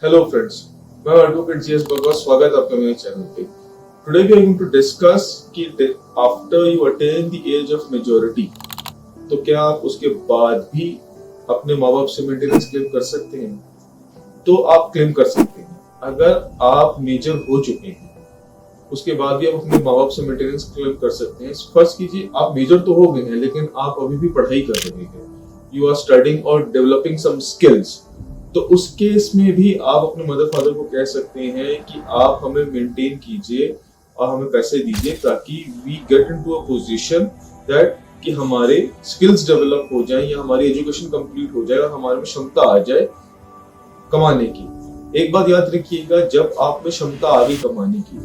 Hello friends, मैं advocate G S Bagwa. स्वागत है आपका मेरे चैनल पे। Today we are going to discuss कि after you attain the age of majority, तो क्या आप उसके बाद भी अपने माँ बाप से मेंटेनेंस क्लेम कर सकते हैं? तो आप क्लेम कर सकते हैं अगर आप मेजर हो चुके हैं, उसके बाद भी आप अपने माँ बाप से मेंटेनेंस क्लेम कर सकते हैं। फर्स्ट कीजिए, आप मेजर तो हो गए हैं लेकिन आप अभी भी पढ़ाई कर रहे हैं, यू आर स्टडिंग और डेवलपिंग सम स्किल्स, तो उस केस में भी आप अपने मदर फादर को कह सकते हैं कि आप हमें मेंटेन कीजिए और हमें पैसे दीजिए ताकि we get into a position that कि हमारे स्किल्स डेवलप हो जाए या हमारी एजुकेशन कंप्लीट हो जाए और हमारे में क्षमता आ जाए कमाने की। एक बात याद रखिएगा, जब आप में क्षमता आ गई कमाने की,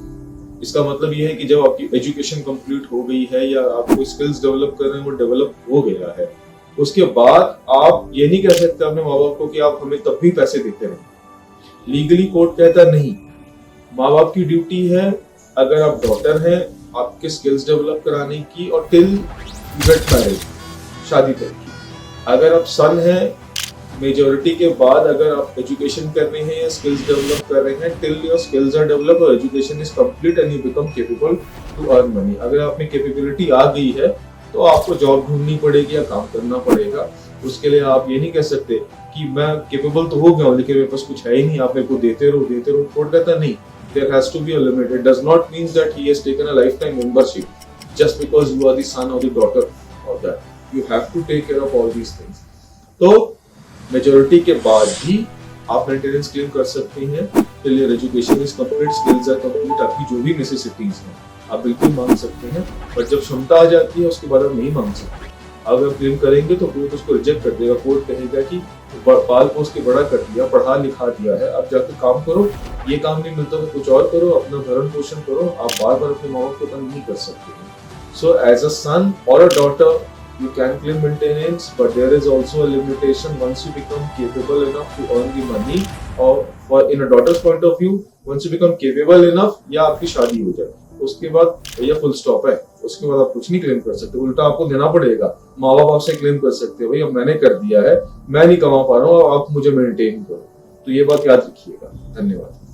इसका मतलब यह है कि जब आपकी एजुकेशन कंप्लीट हो गई है या आप कोई स्किल्स डेवलप कर रहे हैं वो डेवलप हो गया है, उसके बाद आप ये नहीं कह सकते अपने माँ बाप को कि आप हमें तब भी पैसे देते रहे। लीगली कोर्ट कहता नहीं, माँ बाप की ड्यूटी है अगर आप डॉटर हैं आपके स्किल्स डेवलप कराने की और टिल गेट मैरिड, शादी तक की। अगर आप सन हैं, मेजॉरिटी के बाद अगर आप एजुकेशन कर रहे हैं या स्किल्स डेवलप कर रहे हैं, till your skills are develop और education is complete and you become capable to earn money. अगर आप में कैपेबिलिटी आ गई है तो आपको जॉब ढूंढनी पड़ेगी या काम करना पड़ेगा। उसके लिए आप ये नहीं कह सकते कि मैं केपेबल तो हो गया हूँ लेकिन मेरे पास कुछ है ही नहीं, आप मेरे को देते रहो। कोर्ट कहता नहीं, there has to be a limit. It does not mean that he has taken a life time membership just because you are the son or the daughter of that. You have to take care of all these things. तो majority के बाद भी आप maintenance claim कर सकते हैं till your education is complete, skills are complete. आपकी जो भी नेसेसिटीज हैं आप बिल्कुल मांग सकते हैं, पर जब क्षमता आ जाती है उसके बाद आप नहीं मांग सकते। अगर आप क्लेम करेंगे तो कोर्ट उसको रिजेक्ट कर देगा। कोर्ट कहेगा कि बाल पोस के बड़ा कर दिया, पढ़ा लिखा दिया है, अब जाकर काम करो, ये काम नहीं मिलता तो कुछ और करो, अपना भरण पोषण करो। आप बार बार अपने माँ बाप को तंग नहीं कर सकते हैं। सो एज अ सन और a daughter you can claim maintenance, but there is also a limitation once you become capable enough to earn the money, or for in a daughter's point of view, once you become capable enough या आपकी शादी हो जाए, उसके बाद भैया full stop है। उसके बाद आप कुछ नहीं क्लेम कर सकते, उल्टा आपको देना पड़ेगा। माँ बाप आपसे क्लेम कर सकते हो, भैया मैंने कर दिया है, मैं नहीं कमा पा रहा हूँ, आप मुझे मेंटेन करो। तो ये बात याद रखिएगा। धन्यवाद।